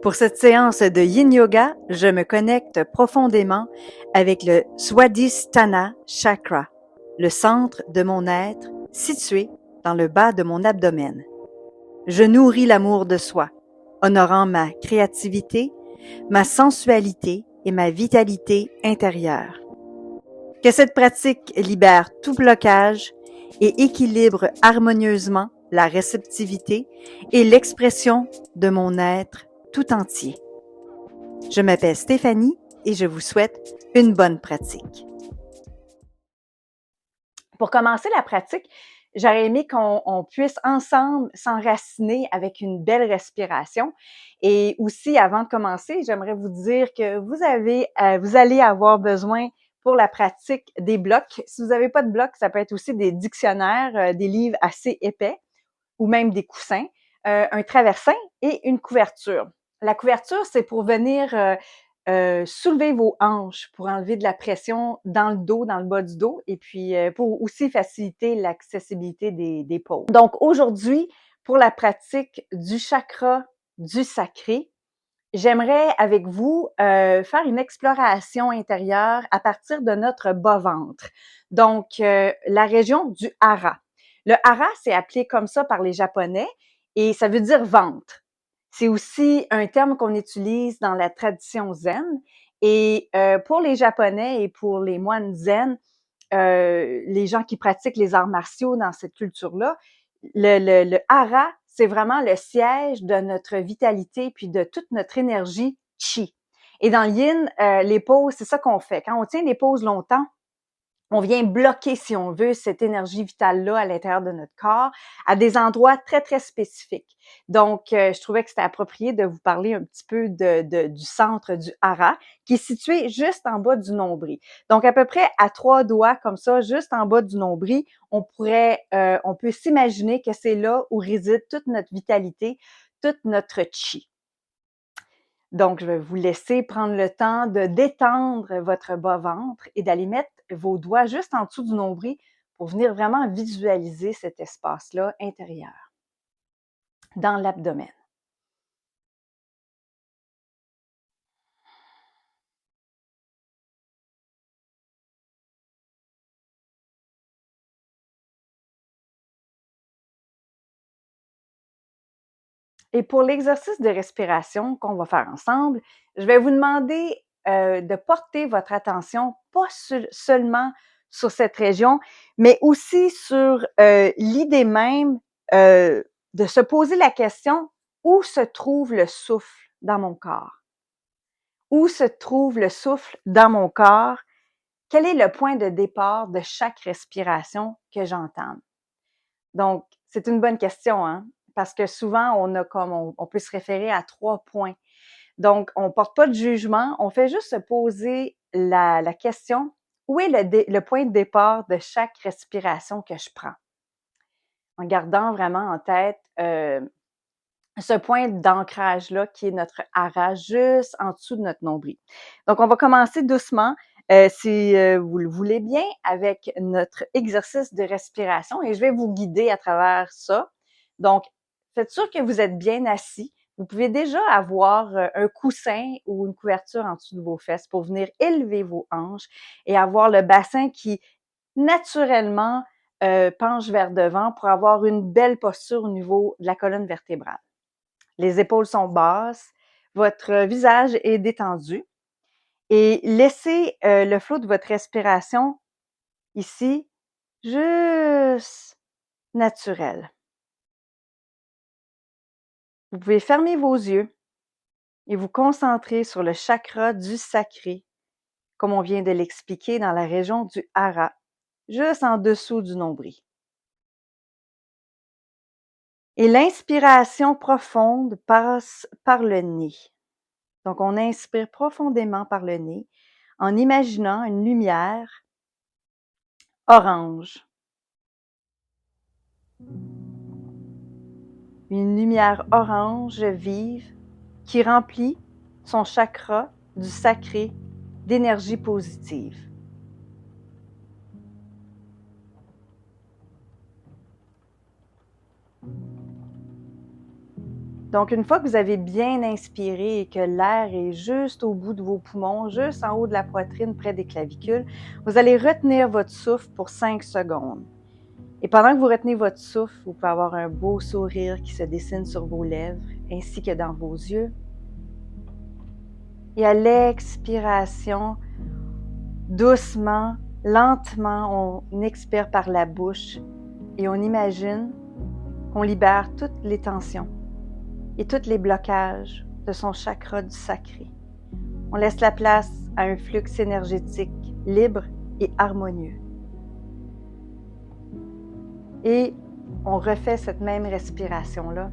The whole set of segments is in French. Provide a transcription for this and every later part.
Pour cette séance de Yin Yoga, je me connecte profondément avec le Swadhisthana Chakra, le centre de mon être situé dans le bas de mon abdomen. Je nourris l'amour de soi, honorant ma créativité, ma sensualité et ma vitalité intérieure. Que cette pratique libère tout blocage et équilibre harmonieusement la réceptivité et l'expression de mon être tout entier. Je m'appelle Stéphanie et je vous souhaite une bonne pratique. Pour commencer la pratique, j'aurais aimé qu'on puisse ensemble s'enraciner avec une belle respiration. Et aussi, avant de commencer, j'aimerais vous dire que vous allez avoir besoin pour la pratique des blocs. Si vous n'avez pas de blocs, ça peut être aussi des dictionnaires, des livres assez épais ou même des coussins, un traversin et une couverture. La couverture, c'est pour venir soulever vos hanches, pour enlever de la pression dans le dos, dans le bas du dos, et puis pour aussi faciliter l'accessibilité des paumes. Donc aujourd'hui, pour la pratique du chakra du sacré, j'aimerais avec vous faire une exploration intérieure à partir de notre bas-ventre. Donc, la région du hara. Le hara, c'est appelé comme ça par les Japonais et ça veut dire ventre. C'est aussi un terme qu'on utilise dans la tradition zen. Et pour les Japonais et pour les moines zen, les gens qui pratiquent les arts martiaux dans cette culture-là, le hara, c'est vraiment le siège de notre vitalité puis de toute notre énergie chi. Et dans le yin, les pauses, c'est ça qu'on fait. Quand on tient les pauses longtemps, on vient bloquer, si on veut, cette énergie vitale-là à l'intérieur de notre corps à des endroits très, très spécifiques. Donc, je trouvais que c'était approprié de vous parler un petit peu du centre du hara, qui est situé juste en bas du nombril. Donc, à peu près à 3 doigts, comme ça, juste en bas du nombril, on peut s'imaginer que c'est là où réside toute notre vitalité, toute notre chi. Donc, je vais vous laisser prendre le temps de détendre votre bas-ventre et d'aller mettre vos doigts juste en dessous du nombril pour venir vraiment visualiser cet espace-là intérieur, dans l'abdomen. Et pour l'exercice de respiration qu'on va faire ensemble, je vais vous demander de porter votre attention pas seulement sur cette région, mais aussi sur l'idée même de se poser la question où se trouve le souffle dans mon corps? Où se trouve le souffle dans mon corps? Quel est le point de départ de chaque respiration que j'entame? Donc, c'est une bonne question, hein? Parce que souvent, on peut se référer à 3 points. Donc, on ne porte pas de jugement, on fait juste se poser la question, où est le point de départ de chaque respiration que je prends? En gardant vraiment en tête ce point d'ancrage-là qui est notre hara, juste en dessous de notre nombril. Donc, on va commencer doucement, si vous le voulez bien, avec notre exercice de respiration et je vais vous guider à travers ça. Donc, faites sûr que vous êtes bien assis. Vous pouvez déjà avoir un coussin ou une couverture en dessous de vos fesses pour venir élever vos hanches et avoir le bassin qui, naturellement, penche vers devant pour avoir une belle posture au niveau de la colonne vertébrale. Les épaules sont basses, votre visage est détendu et laissez le flot de votre respiration ici juste naturel. Vous pouvez fermer vos yeux et vous concentrer sur le chakra du sacré, comme on vient de l'expliquer dans la région du hara, juste en dessous du nombril. Et l'inspiration profonde passe par le nez. Donc, on inspire profondément par le nez en imaginant une lumière orange. Une lumière orange vive qui remplit son chakra du sacré d'énergie positive. Donc, une fois que vous avez bien inspiré et que l'air est juste au bout de vos poumons, juste en haut de la poitrine, près des clavicules, vous allez retenir votre souffle pour 5 secondes. Et pendant que vous retenez votre souffle, vous pouvez avoir un beau sourire qui se dessine sur vos lèvres ainsi que dans vos yeux. Et à l'expiration, doucement, lentement, on expire par la bouche et on imagine qu'on libère toutes les tensions et tous les blocages de son chakra du sacré. On laisse la place à un flux énergétique libre et harmonieux. Et on refait cette même respiration-là.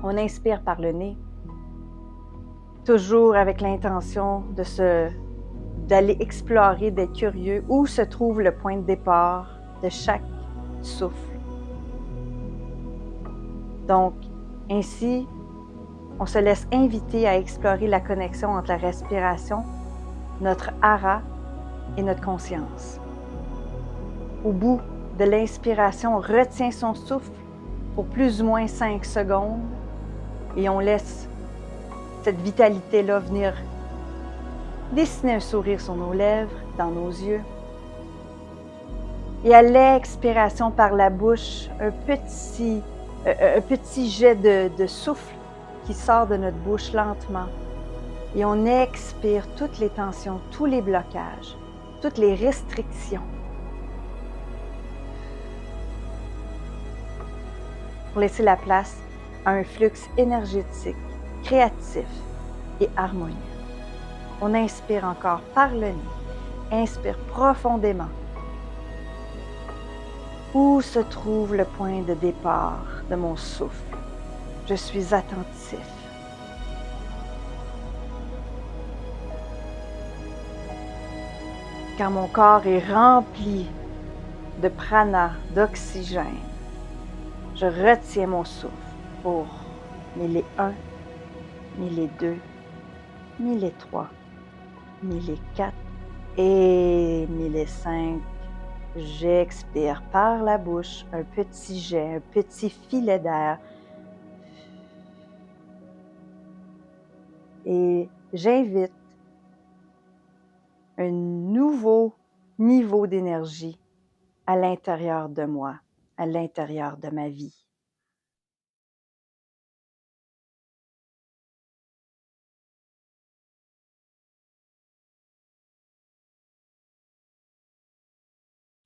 On inspire par le nez, toujours avec l'intention d'aller explorer, d'être curieux où se trouve le point de départ de chaque souffle. Donc, ainsi, on se laisse inviter à explorer la connexion entre la respiration, notre hara et notre conscience. Au bout de l'inspiration, on retient son souffle pour plus ou moins 5 secondes et on laisse cette vitalité-là venir dessiner un sourire sur nos lèvres, dans nos yeux. Et à l'expiration par la bouche, un petit jet de souffle qui sort de notre bouche lentement. Et on expire toutes les tensions, tous les blocages, toutes les restrictions. Pour laisser la place à un flux énergétique, créatif et harmonieux. On inspire encore par le nez. Inspire profondément. Où se trouve le point de départ de mon souffle? Je suis attentif. Quand mon corps est rempli de prana, d'oxygène, je retiens mon souffle pour 1001, 1002, 1003, 1004 et 1005. J'expire par la bouche un petit jet, un petit filet d'air. Et j'invite un nouveau niveau d'énergie à l'intérieur de moi, à l'intérieur de ma vie.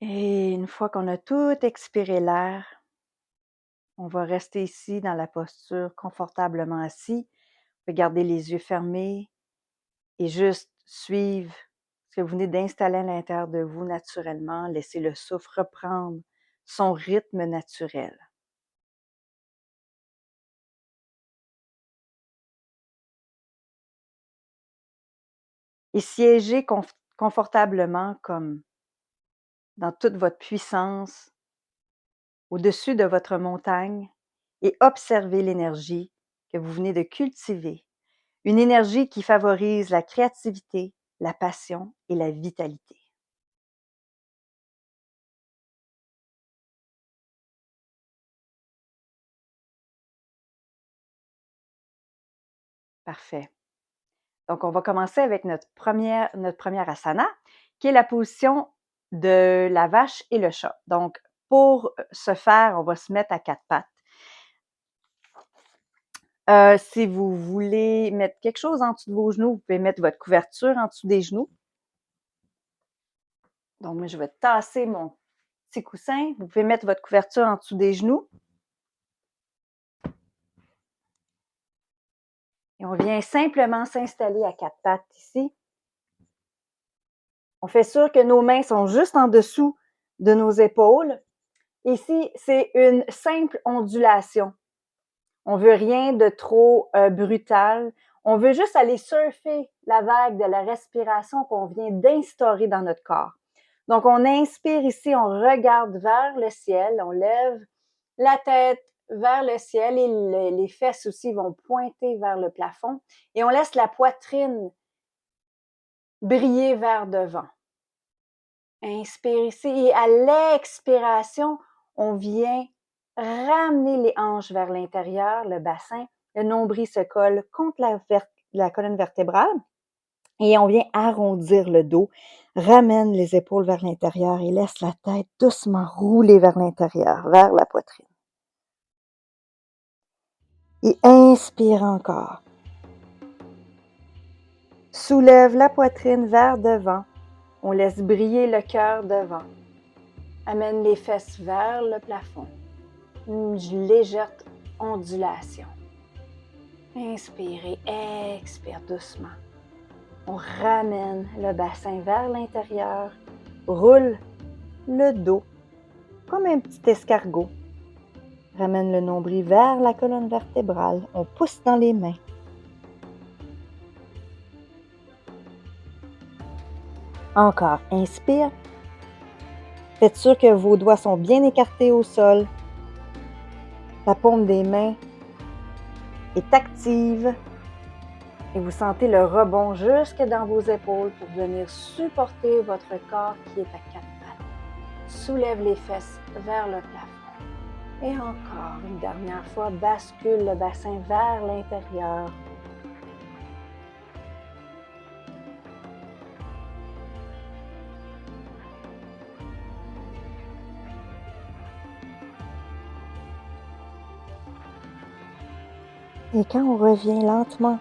Et une fois qu'on a tout expiré l'air, on va rester ici dans la posture confortablement assis. Vous pouvez garder les yeux fermés et juste suivre ce que vous venez d'installer à l'intérieur de vous naturellement. Laissez le souffle reprendre son rythme naturel. Et siégez confortablement comme dans toute votre puissance au-dessus de votre montagne et observez l'énergie que vous venez de cultiver. Une énergie qui favorise la créativité, la passion et la vitalité. Parfait. Donc, on va commencer avec notre première asana, qui est la position de la vache et le chat. Donc, pour ce faire, on va se mettre à quatre pattes. Si vous voulez mettre quelque chose en dessous de vos genoux, vous pouvez mettre votre couverture en dessous des genoux. Donc, moi, je vais tasser mon petit coussin. Vous pouvez mettre votre couverture en dessous des genoux. Et on vient simplement s'installer à quatre pattes ici. On fait sûr que nos mains sont juste en dessous de nos épaules. Ici, c'est une simple ondulation. On veut rien de trop brutal. On veut juste aller surfer la vague de la respiration qu'on vient d'instaurer dans notre corps. Donc, on inspire ici, on regarde vers le ciel, on lève la tête vers le ciel et les fesses aussi vont pointer vers le plafond et on laisse la poitrine briller vers devant. Inspire ici et à l'expiration, on vient ramener les hanches vers l'intérieur, le bassin, Le nombril se colle contre la colonne vertébrale et on vient arrondir le dos, ramène les épaules vers l'intérieur et laisse la tête doucement rouler vers l'intérieur, vers la poitrine. Et inspire encore. Soulève la poitrine vers devant. On laisse briller le cœur devant. Amène les fesses vers le plafond. Une légère ondulation. Inspire et expire doucement. On ramène le bassin vers l'intérieur. Roule le dos comme un petit escargot. Ramène le nombril vers la colonne vertébrale. On pousse dans les mains. Encore, inspire. Faites sûr que vos doigts sont bien écartés au sol. La paume des mains est active et vous sentez le rebond jusque dans vos épaules pour venir supporter votre corps qui est à quatre pattes. Soulève les fesses vers le plafond. Et encore une dernière fois, bascule le bassin vers l'intérieur. Et quand on revient lentement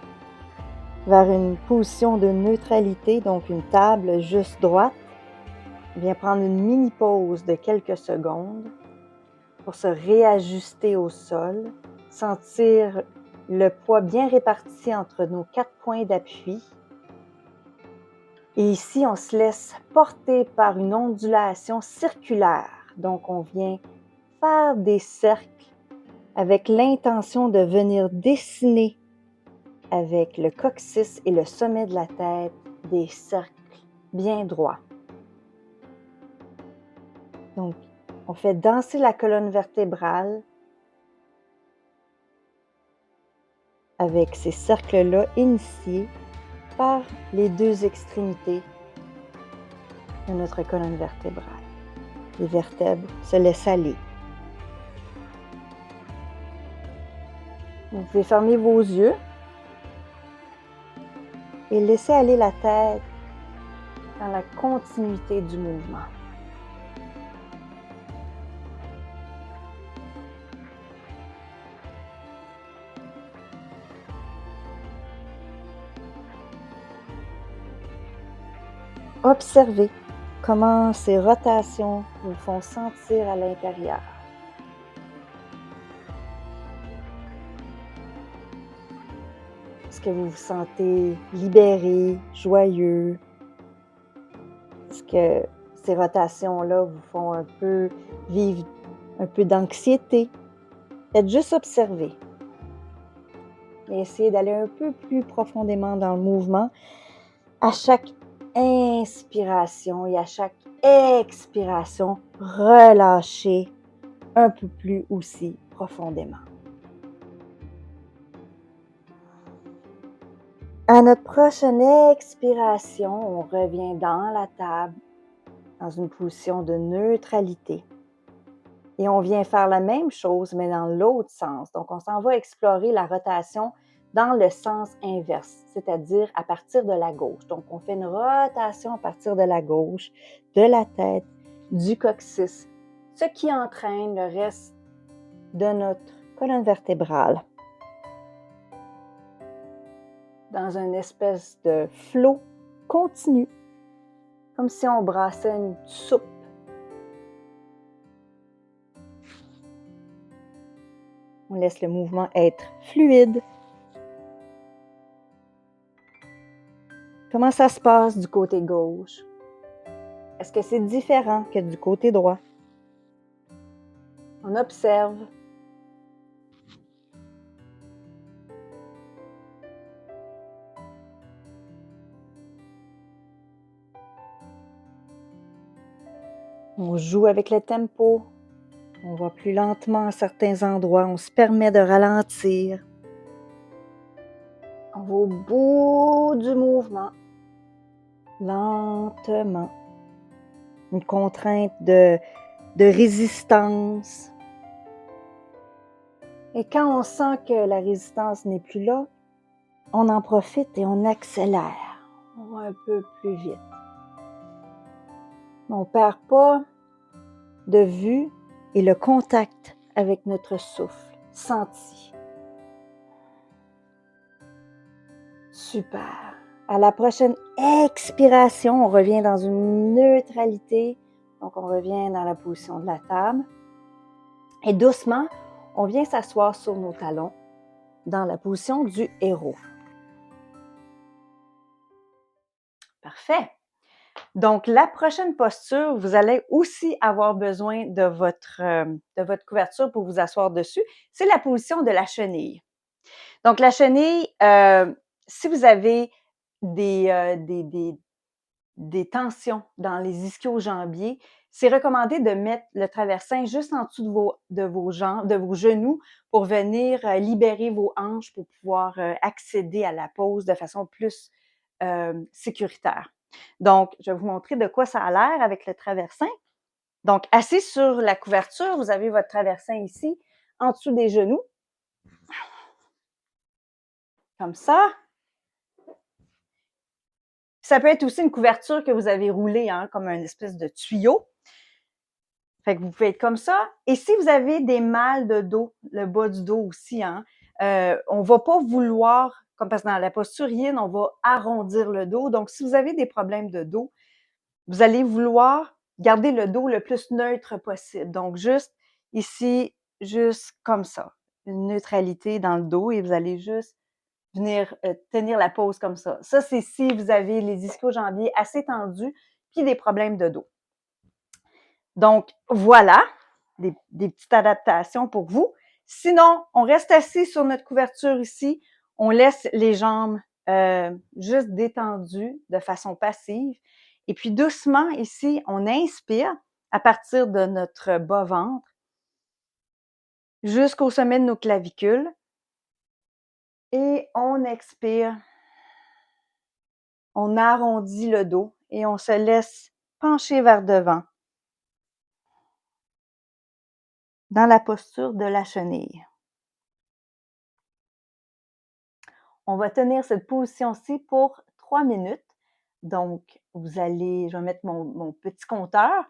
vers une position de neutralité, donc une table juste droite, on vient prendre une mini pause de quelques secondes pour se réajuster au sol, sentir le poids bien réparti entre nos 4 points d'appui. Et ici, on se laisse porter par une ondulation circulaire. Donc, on vient faire des cercles avec l'intention de venir dessiner avec le coccyx et le sommet de la tête des cercles bien droits. Donc, on fait danser la colonne vertébrale avec ces cercles-là initiés par les deux extrémités de notre colonne vertébrale. Les vertèbres se laissent aller. Vous pouvez fermer vos yeux et laisser aller la tête dans la continuité du mouvement. Observez comment ces rotations vous font sentir à l'intérieur. Est-ce que vous vous sentez libéré, joyeux? Est-ce que ces rotations-là vous font un peu vivre un peu d'anxiété? Faites juste observer. Et essayez d'aller un peu plus profondément dans le mouvement. À chaque inspiration et à chaque expiration, relâchez un peu plus aussi profondément. À notre prochaine expiration, on revient dans la table, dans une position de neutralité. Et on vient faire la même chose, mais dans l'autre sens. Donc, on s'en va explorer la rotation dans le sens inverse, c'est-à-dire à partir de la gauche. Donc, on fait une rotation à partir de la gauche, de la tête, du coccyx, ce qui entraîne le reste de notre colonne vertébrale dans une espèce de flot continu, comme si on brassait une soupe. On laisse le mouvement être fluide. Comment ça se passe du côté gauche? Est-ce que c'est différent que du côté droit? On observe. On joue avec le tempo. On va plus lentement à certains endroits. On se permet de ralentir. On va au bout du mouvement. Lentement. Une contrainte de résistance. Et quand on sent que la résistance n'est plus là, on en profite et on accélère. On va un peu plus vite. On ne perd pas de vue et le contact avec notre souffle senti. Super. À la prochaine expiration, on revient dans une neutralité. Donc, on revient dans la position de la table. Et doucement, on vient s'asseoir sur nos talons dans la position du héros. Parfait. Donc, la prochaine posture, vous allez aussi avoir besoin de votre couverture pour vous asseoir dessus. C'est la position de la chenille. Donc, la chenille, si vous avez des tensions dans les ischio-jambiers, c'est recommandé de mettre le traversin juste en dessous de vos jambes, de vos genoux pour venir libérer vos hanches pour pouvoir accéder à la pose de façon plus sécuritaire. Donc, je vais vous montrer de quoi ça a l'air avec le traversin. Donc, assis sur la couverture, vous avez votre traversin ici, en dessous des genoux. Comme ça. Ça peut être aussi une couverture que vous avez roulée, hein, comme une espèce de tuyau. Fait que vous pouvez être comme ça. Et si vous avez des mal de dos, le bas du dos aussi, hein, on va pas vouloir, comme parce que dans la posture yin, on va arrondir le dos. Donc, si vous avez des problèmes de dos, vous allez vouloir garder le dos le plus neutre possible. Donc, juste ici, juste comme ça. Une neutralité dans le dos et vous allez juste venir tenir la pose comme ça. Ça, c'est si vous avez les ischio-jambiers assez tendus puis des problèmes de dos. Donc, voilà, des petites adaptations pour vous. Sinon, on reste assis sur notre couverture ici. On laisse les jambes juste détendues de façon passive. Et puis, doucement, ici, on inspire à partir de notre bas-ventre jusqu'au sommet de nos clavicules. Et on expire. On arrondit le dos et on se laisse pencher vers devant dans la posture de la chenille. On va tenir cette position-ci pour 3 minutes. Donc, je vais mettre mon petit compteur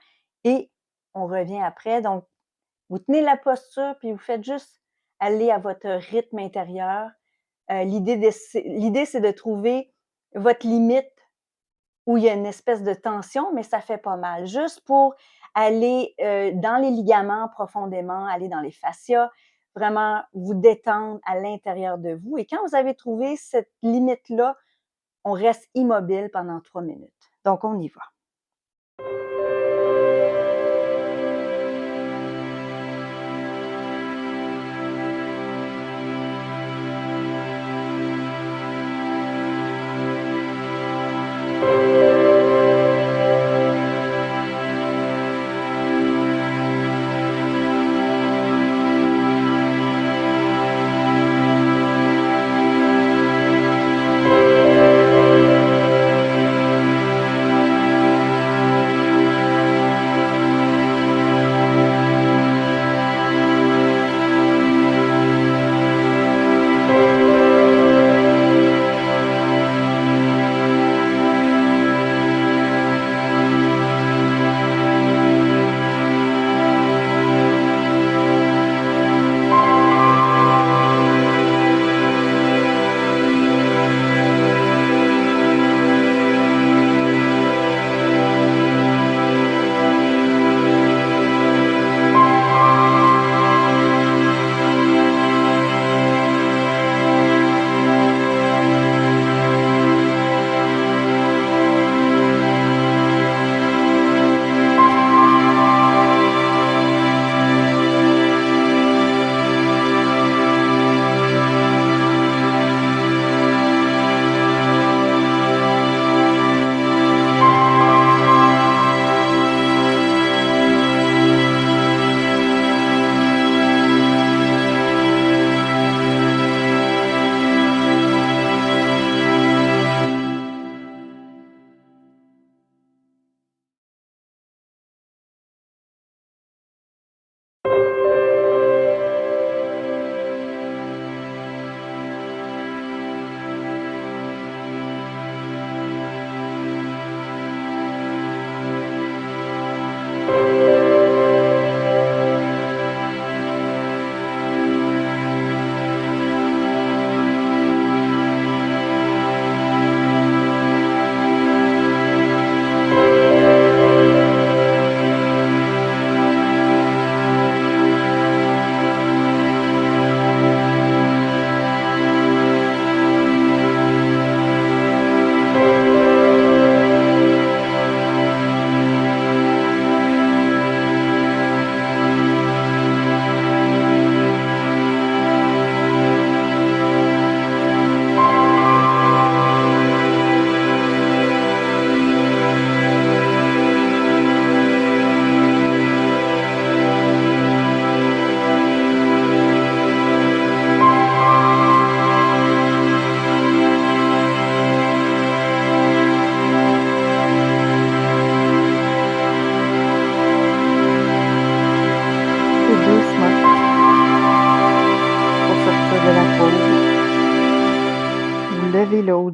et on revient après. Donc, vous tenez la posture puis vous faites juste aller à votre rythme intérieur. L'idée, c'est de trouver votre limite où il y a une espèce de tension, mais ça fait pas mal. Juste pour aller dans les ligaments profondément, aller dans les fascias, vraiment vous détendre à l'intérieur de vous. Et quand vous avez trouvé cette limite-là, on reste immobile pendant 3 minutes. Donc, on y va.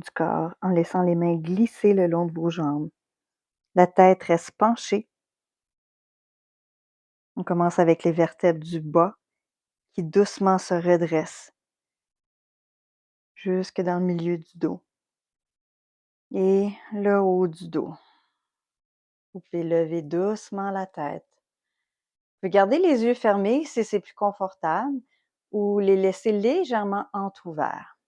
du corps en laissant les mains glisser le long de vos jambes. La tête reste penchée. On commence avec les vertèbres du bas qui doucement se redressent jusque dans le milieu du dos et le haut du dos. Vous pouvez lever doucement la tête. Vous pouvez garder les yeux fermés si c'est plus confortable ou les laisser légèrement entrouverts.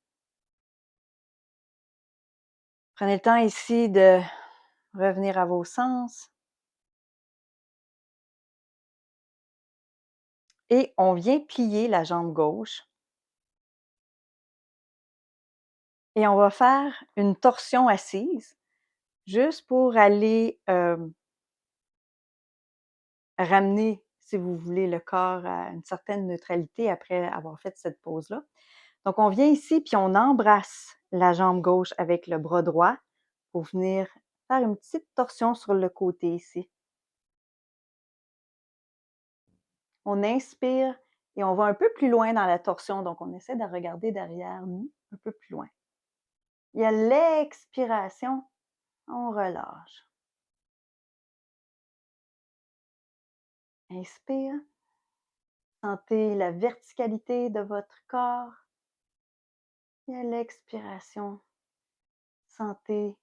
Prenez le temps ici de revenir à vos sens. Et on vient plier la jambe gauche. Et on va faire une torsion assise, juste pour aller ramener, si vous voulez, le corps à une certaine neutralité après avoir fait cette pose-là. Donc, on vient ici, puis on embrasse la jambe gauche avec le bras droit pour venir faire une petite torsion sur le côté ici. On inspire et on va un peu plus loin dans la torsion. Donc, on essaie de regarder derrière nous, un peu plus loin. Il y a l'expiration, on relâche. Inspire. Sentez la verticalité de votre corps. Et à l'expiration, sentez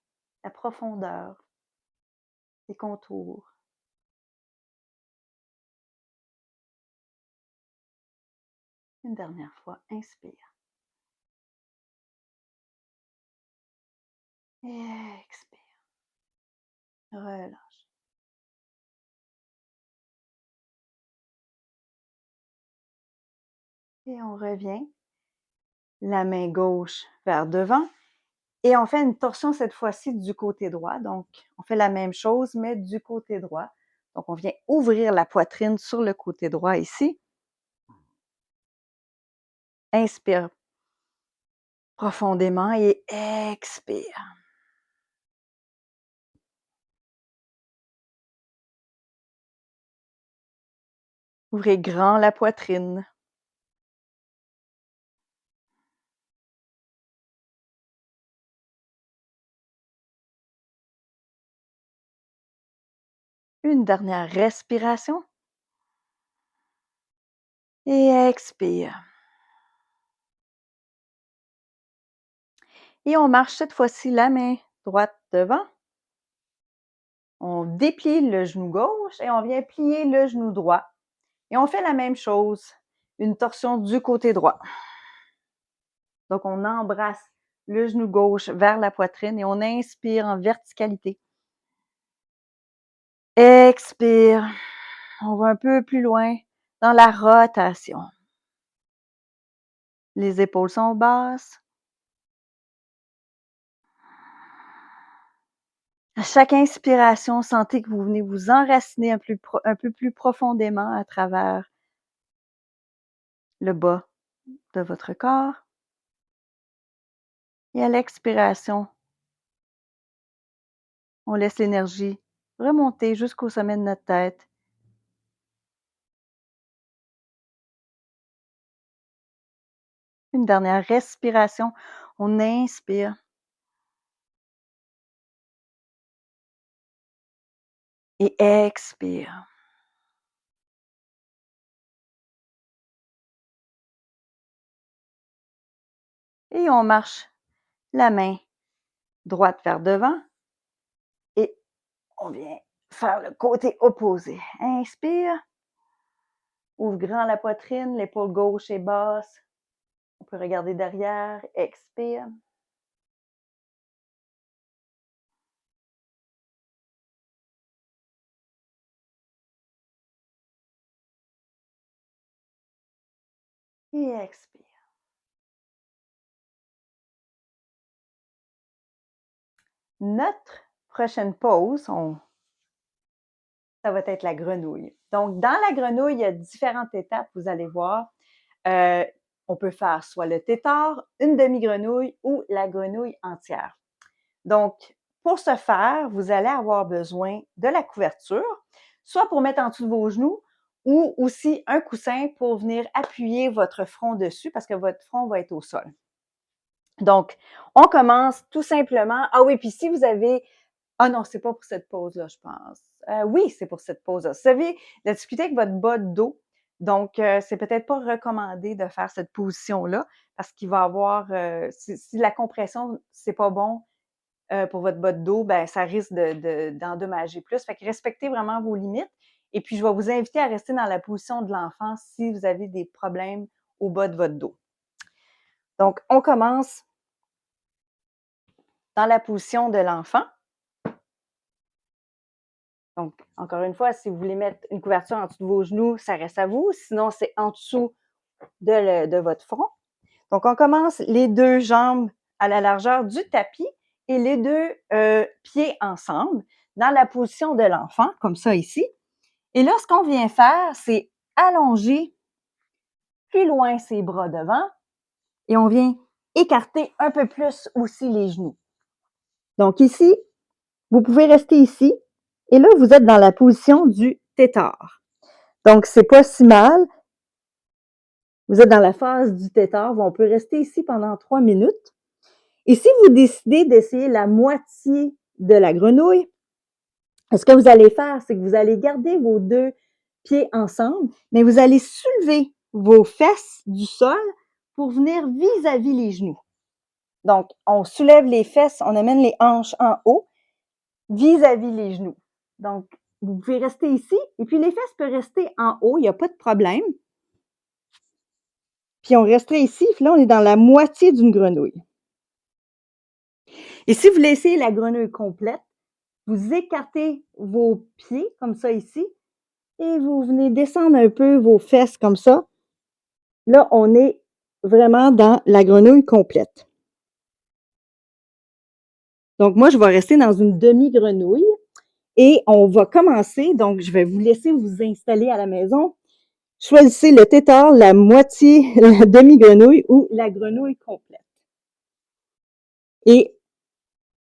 la profondeur des contours. Une dernière fois, inspire. Et expire. Relâche. Et on revient. La main gauche vers devant. Et on fait une torsion cette fois-ci du côté droit. Donc, on fait la même chose, mais du côté droit. Donc, on vient ouvrir la poitrine sur le côté droit ici. Inspire profondément et expire. Ouvrez grand la poitrine. Une dernière respiration. Et expire. Et on marche cette fois-ci la main droite devant. On déplie le genou gauche et on vient plier le genou droit. Et on fait la même chose, une torsion du côté droit. Donc, on embrasse le genou gauche vers la poitrine et on inspire en verticalité. Expire. On va un peu plus loin dans la rotation. Les épaules sont basses. À chaque inspiration, sentez que vous venez vous enraciner un peu plus profondément à travers le bas de votre corps. Et à l'expiration, on laisse l'énergie remonter jusqu'au sommet de notre tête. Une dernière respiration. On inspire. Et expire. Et on marche la main droite vers devant. Et on vient faire le côté opposé. Inspire. Ouvre grand la poitrine, l'épaule gauche est basse. On peut regarder derrière. Expire. Et expire. Notre prochaine pause, ça va être la grenouille. Donc, dans la grenouille, il y a différentes étapes, vous allez voir. On peut faire soit le tétard, une demi-grenouille ou la grenouille entière. Donc, pour ce faire, vous allez avoir besoin de la couverture, soit pour mettre en dessous de vos genoux ou aussi un coussin pour venir appuyer votre front dessus parce que votre front va être au sol. Donc, on commence tout simplement. Ah oui, puis si vous avez ah non, c'est pas pour cette pause-là, je pense. Oui, c'est pour cette pause-là. Vous savez, de discuter avec votre bas de dos. Donc, c'est peut-être pas recommandé de faire cette position-là parce qu'il va avoir, si la compression, c'est pas bon pour votre bas de dos, ben ça risque d'endommager plus. Fait que respectez vraiment vos limites. Et puis, je vais vous inviter à rester dans la position de l'enfant si vous avez des problèmes au bas de votre dos. Donc, on commence dans la position de l'enfant. Donc, encore une fois, si vous voulez mettre une couverture en dessous de vos genoux, ça reste à vous. Sinon, c'est en dessous de votre front. Donc, on commence les deux jambes à la largeur du tapis et les deux pieds ensemble dans la position de l'enfant, comme ça ici. Et là, ce qu'on vient faire, c'est allonger plus loin ses bras devant et on vient écarter un peu plus aussi les genoux. Donc ici, vous pouvez rester ici et là, vous êtes dans la position du tétard. Donc, c'est pas si mal. Vous êtes dans la phase du tétard. On peut rester ici pendant 3 minutes. Et si vous décidez d'essayer la moitié de la grenouille, ce que vous allez faire, c'est que vous allez garder vos deux pieds ensemble, mais vous allez soulever vos fesses du sol pour venir vis-à-vis les genoux. Donc, on soulève les fesses, on amène les hanches en haut, vis-à-vis les genoux. Donc, vous pouvez rester ici, et puis les fesses peuvent rester en haut, il n'y a pas de problème. Puis on resterait ici, puis là, on est dans la moitié d'une grenouille. Et si vous laissez la grenouille complète, vous écartez vos pieds, comme ça ici, et vous venez descendre un peu vos fesses comme ça. Là, on est vraiment dans la grenouille complète. Donc, moi, je vais rester dans une demi-grenouille et on va commencer. Donc, je vais vous laisser vous installer à la maison. Choisissez le tétard, la moitié, la demi-grenouille ou la grenouille complète. Et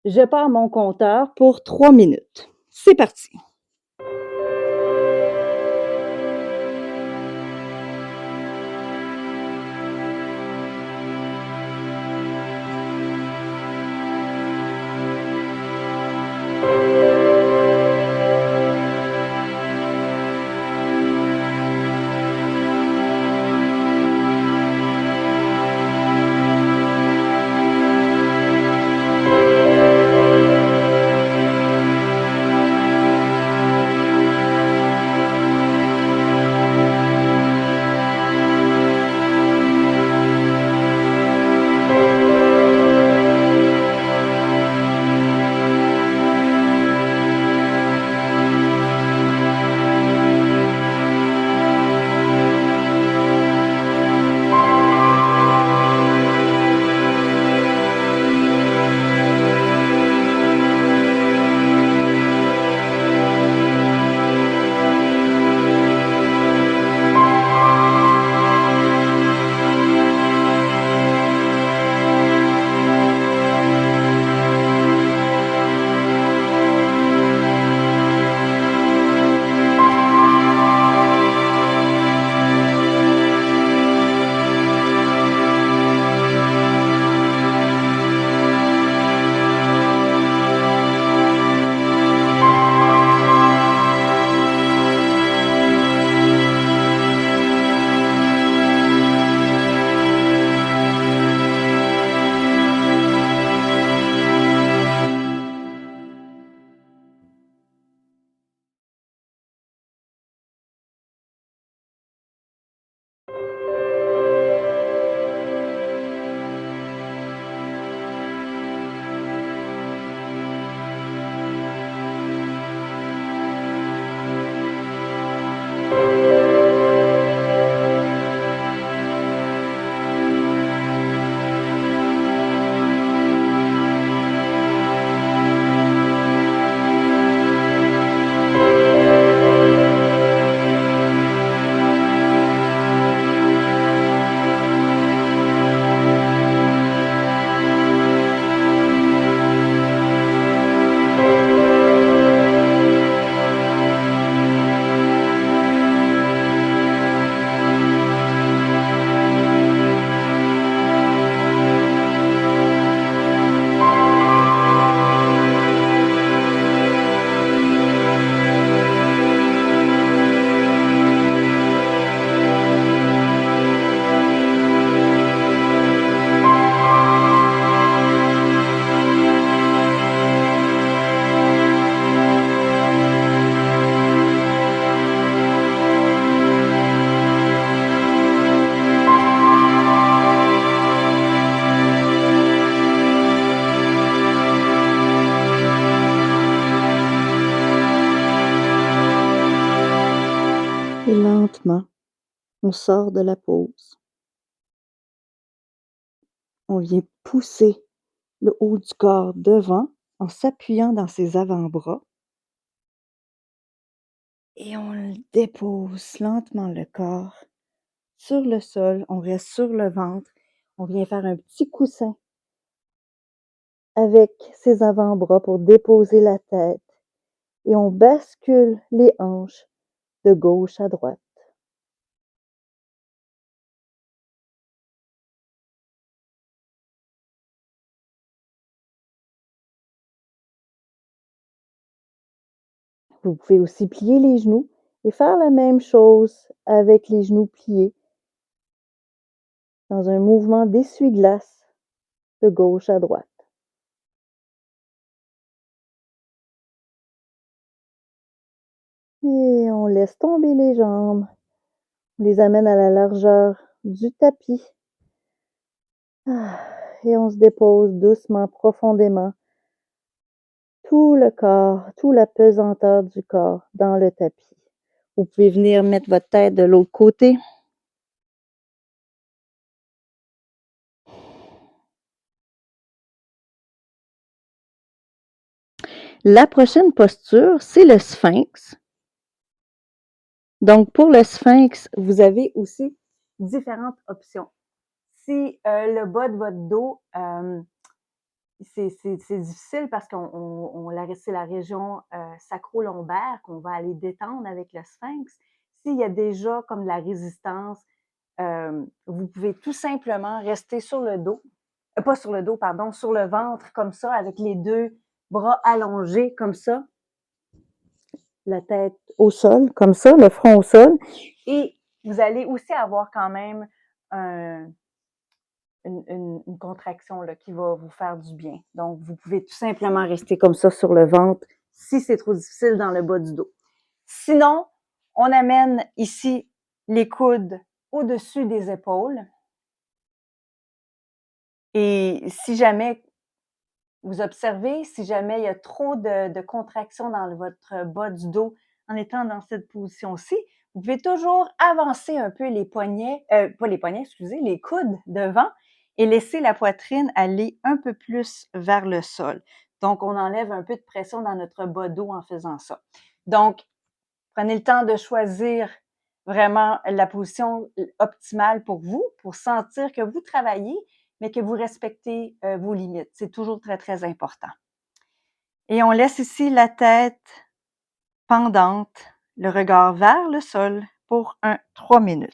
je pars mon compteur pour 3 minutes. C'est parti. lentement, on sort de la pose. On vient pousser le haut du corps devant en s'appuyant dans ses avant-bras. Et on dépose lentement le corps sur le sol. On reste sur le ventre. On vient faire un petit coussin avec ses avant-bras pour déposer la tête. Et on bascule les hanches de gauche à droite. Vous pouvez aussi plier les genoux et faire la même chose avec les genoux pliés dans un mouvement d'essuie-glace de gauche à droite. Et on laisse tomber les jambes. On les amène à la largeur du tapis. Et on se dépose doucement, profondément, tout le corps, toute la pesanteur du corps dans le tapis. Vous pouvez venir mettre votre tête de l'autre côté. La prochaine posture, c'est le sphinx. Donc, pour le sphinx, vous avez aussi différentes options. Si le bas de votre dos, c'est difficile parce c'est la région sacro-lombaire qu'on va aller détendre avec le sphinx. S'il y a déjà comme de la résistance, vous pouvez tout simplement rester sur le dos, pas sur le dos, pardon, sur le ventre comme ça, avec les deux bras allongés comme ça, la tête au sol, comme ça, le front au sol. Et vous allez aussi avoir quand même une contraction là, qui va vous faire du bien. Donc, vous pouvez tout simplement rester comme ça sur le ventre si c'est trop difficile dans le bas du dos. Sinon, on amène ici les coudes au-dessus des épaules. Et si jamais vous observez, si jamais il y a trop de contraction dans votre bas du dos en étant dans cette position-ci, vous pouvez toujours avancer un peu les poignets, pas les poignets, excusez, les coudes devant et laisser la poitrine aller un peu plus vers le sol. Donc, on enlève un peu de pression dans notre bas dos en faisant ça. Donc, prenez le temps de choisir vraiment la position optimale pour vous, pour sentir que vous travaillez, mais que vous respectez vos limites. C'est toujours très, très important. Et on laisse ici la tête pendante, le regard vers le sol pour 3 minutes.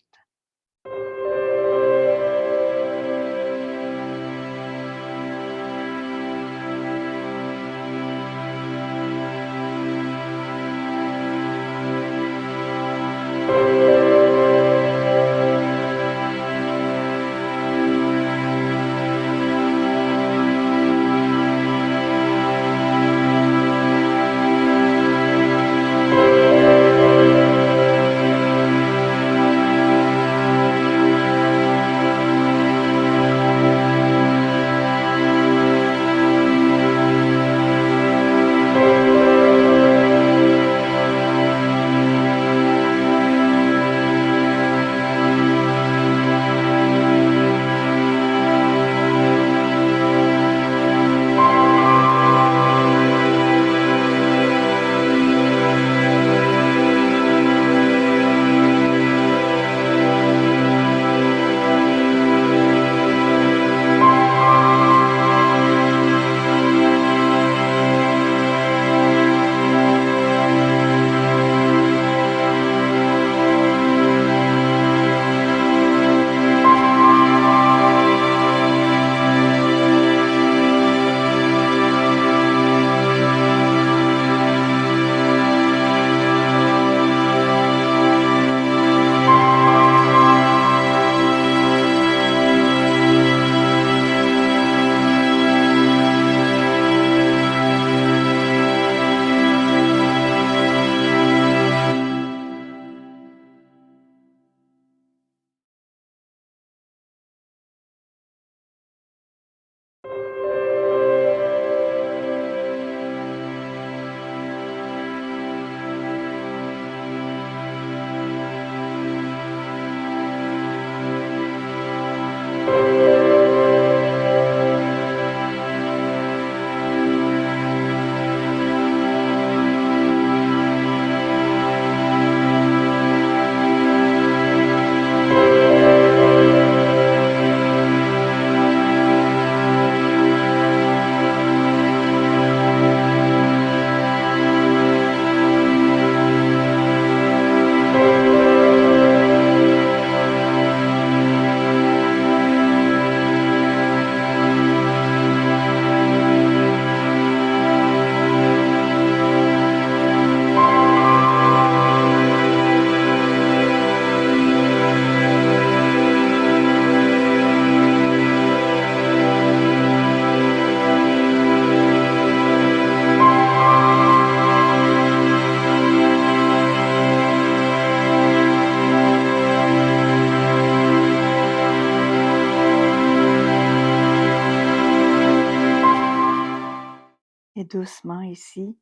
doucement ici,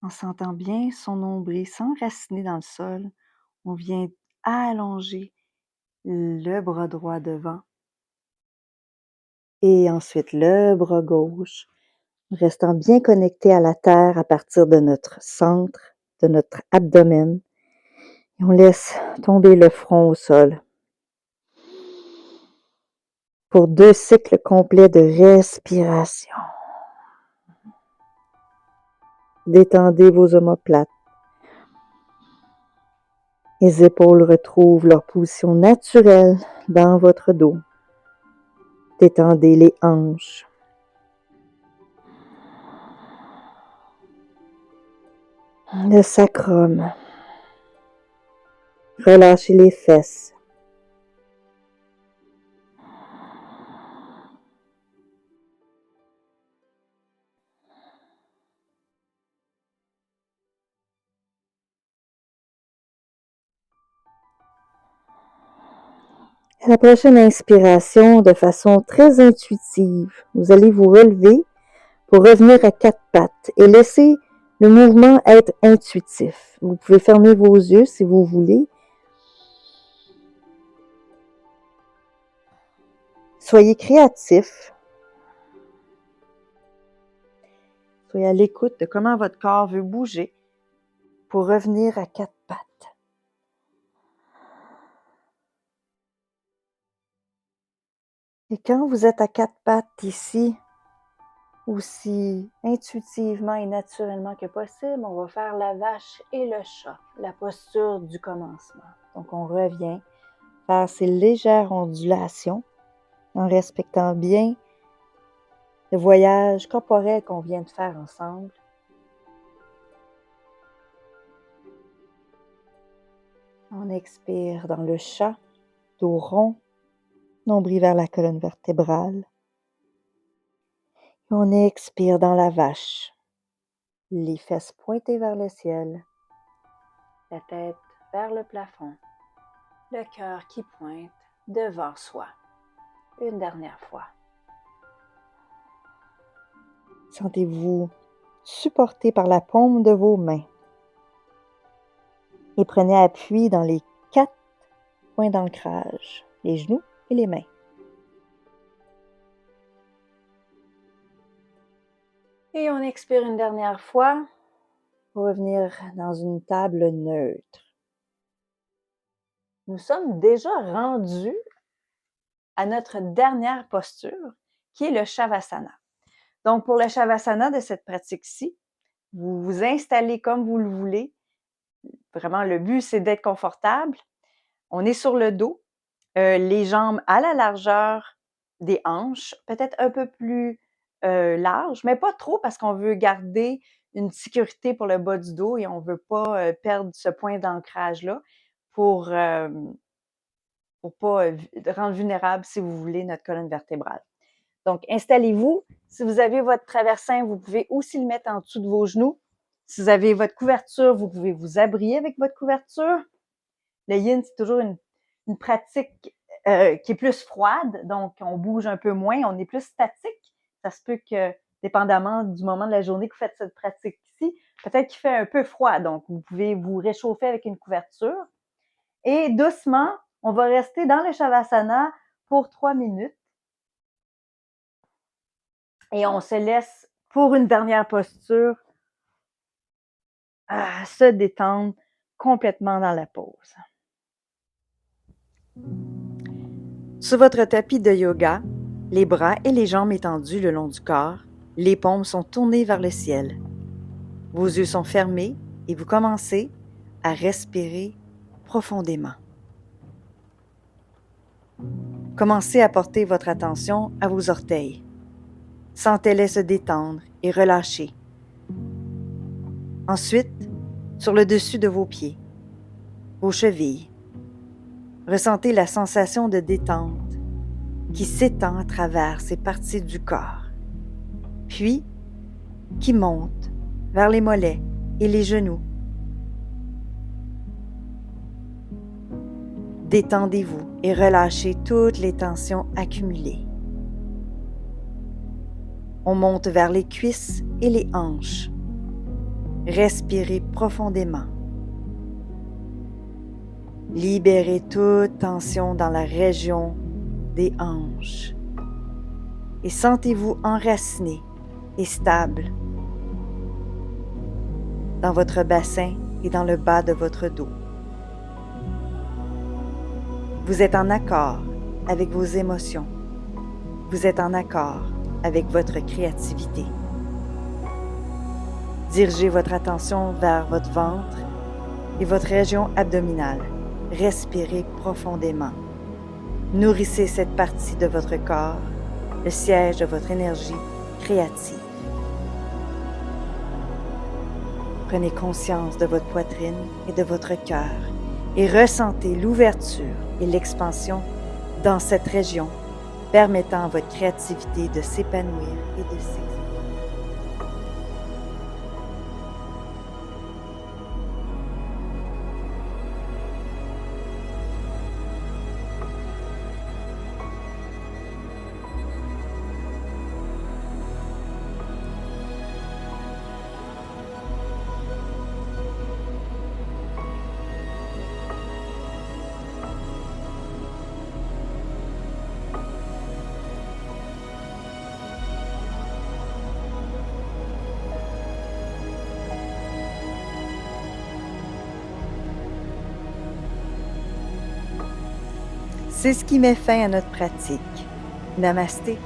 en sentant bien son nombril s'enraciner dans le sol. On vient allonger le bras droit devant et ensuite le bras gauche, restant bien connecté à la terre à partir de notre centre, de notre abdomen. Et on laisse tomber le front au sol. Pour 2 cycles complets de respiration. Détendez vos omoplates. Les épaules retrouvent leur position naturelle dans votre dos. Détendez les hanches. Le sacrum. Relâchez les fesses. À la prochaine inspiration, de façon très intuitive, vous allez vous relever pour revenir à 4 pattes et laisser le mouvement être intuitif. Vous pouvez fermer vos yeux si vous voulez. Soyez créatif. Soyez à l'écoute de comment votre corps veut bouger pour revenir à 4 pattes. Et quand vous êtes à 4 pattes ici, aussi intuitivement et naturellement que possible, on va faire la vache et le chat, la posture du commencement. Donc on revient faire ces légères ondulations en respectant bien le voyage corporel qu'on vient de faire ensemble. On expire dans le chat, dos rond, nombril vers la colonne vertébrale. Et on expire dans la vache, les fesses pointées vers le ciel, la tête vers le plafond, le cœur qui pointe devant soi. Une dernière fois. Sentez-vous supporté par la paume de vos mains. Et prenez appui dans les 4 points d'ancrage, les genoux et les mains. Et on expire une dernière fois pour revenir dans une table neutre. Nous sommes déjà rendus à notre dernière posture, qui est le Shavasana. Donc, pour le Shavasana de cette pratique-ci, vous vous installez comme vous le voulez. Vraiment, le but, c'est d'être confortable. On est sur le dos, les jambes à la largeur des hanches, peut-être un peu plus large, mais pas trop parce qu'on veut garder une sécurité pour le bas du dos et on ne veut pas perdre ce point d'ancrage-là pour pas rendre vulnérable, si vous voulez, notre colonne vertébrale. Donc, installez-vous. Si vous avez votre traversin, vous pouvez aussi le mettre en dessous de vos genoux. Si vous avez votre couverture, vous pouvez vous abriter avec votre couverture. Le yin, c'est toujours une pratique qui est plus froide, donc on bouge un peu moins, on est plus statique. Ça se peut que, dépendamment du moment de la journée que vous faites cette pratique-ci, peut-être qu'il fait un peu froid, donc vous pouvez vous réchauffer avec une couverture. Et doucement, on va rester dans le Shavasana pour 3 minutes. Et on se laisse pour une dernière posture se détendre complètement dans la pause. Sur votre tapis de yoga, les bras et les jambes étendus le long du corps, les paumes sont tournées vers le ciel. Vos yeux sont fermés et vous commencez à respirer profondément. Commencez à porter votre attention à vos orteils. Sentez-les se détendre et relâcher. Ensuite, sur le dessus de vos pieds, vos chevilles. Ressentez la sensation de détente qui s'étend à travers ces parties du corps, puis qui monte vers les mollets et les genoux. Détendez-vous et relâchez toutes les tensions accumulées. On monte vers les cuisses et les hanches. Respirez profondément. Libérez toute tension dans la région des hanches. Et sentez-vous enraciné et stable dans votre bassin et dans le bas de votre dos. Vous êtes en accord avec vos émotions. Vous êtes en accord avec votre créativité. Dirigez votre attention vers votre ventre et votre région abdominale. Respirez profondément. Nourrissez cette partie de votre corps, le siège de votre énergie créative. Prenez conscience de votre poitrine et de votre cœur et ressentez l'ouverture et l'expansion dans cette région, permettant à votre créativité de s'épanouir et de s'exprimer. C'est ce qui met fin à notre pratique. Namasté.